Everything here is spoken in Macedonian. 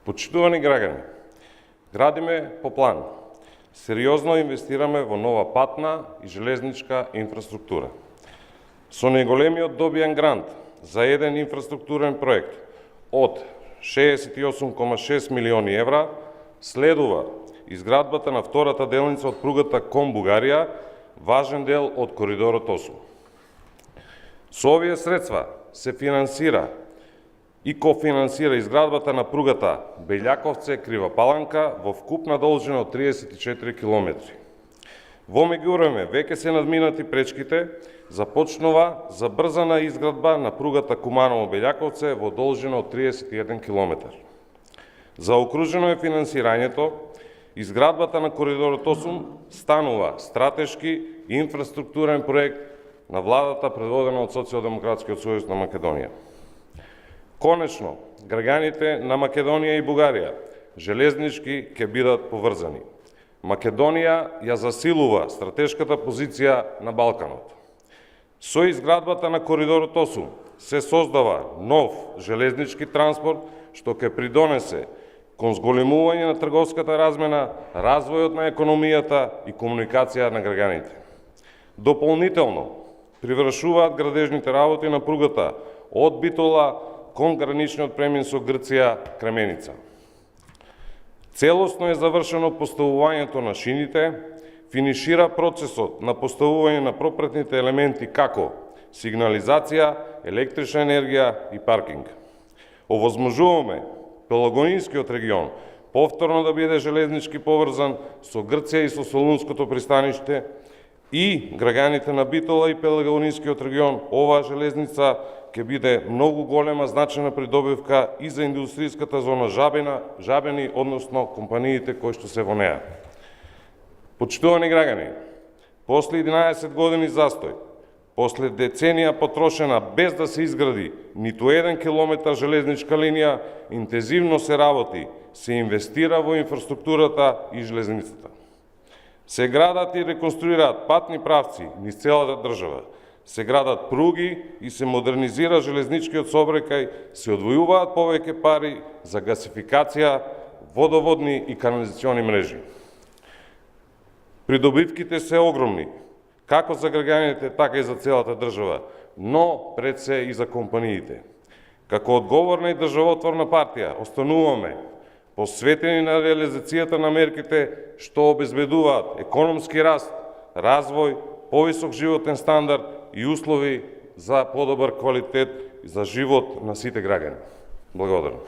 Почитувани граѓани, градиме по план. Сериозно инвестираме во нова патна и железничка инфраструктура. Со најголемиот добиен грант за еден инфраструктурен проект од 68,6 милиони евра следува изградбата на втората делница од пругата кон Бугарија, важен дел од коридорот 8. Со овие средства се финансира и кофинансира изградбата на пругата Белјаковце-Крива Паланка во вкупна должина од 34 километри. Во меѓувреме, веќе се надминати пречките, започнува забрзана изградба на пругата Куманово-Белјаковце во должина од 31 километар. Заокружено е финансирањето, изградбата на коридорот 8 станува стратешки инфраструктурен проект на владата предводена од Социјалдемократскиот сојуз на Македонија. Конечно, граѓаните на Македонија и Бугарија железнички ќе бидат поврзани. Македонија ја засилува стратешката позиција на Балканот. Со изградбата на коридорот 8 се создава нов железнички транспорт што ќе придонесе кон зголемување на трговската размена, развојот на економијата и комуникација на граѓаните. Дополнително, привршуваат градежните работи на пругата од Битола кон граничниот премин со Грција Кременица. Целосно е завршено поставувањето на шините, финишира процесот на поставување на пропретните елементи како сигнализација, електрична енергија и паркинг. Овозможуваме Пелагонискиот регион повторно да биде железнички поврзан со Грција и со Солунското пристаниште и граѓаните на Битола и Пелагонискиот регион. Оваа железница ќе биде многу голема значајна придобивка и за индустријската зона Жабени, односно компаниите кои што се во неа. Почитувани граѓани, после 11 години застој, после деценија потрошена без да се изгради ниту 1 километар железничка линија, интензивно се работи, се инвестира во инфраструктурата и железницата. Се градат и реконструираат патни правци низ целата држава, се градат пруги и се модернизира железничкиот сообраќај, се одвојуваат повеќе пари за гасификација, водоводни и канализациони мрежи. Придобивките се огромни, како за граѓаните, така и за целата држава, но пред се и за компаниите. Како одговорна и државотворна партија, остануваме посветени на реализацијата на мерките што обезбедуваат економски раст, развој, повисок животен стандард и услови за подобар квалитет за живот на сите граѓани. Благодарам.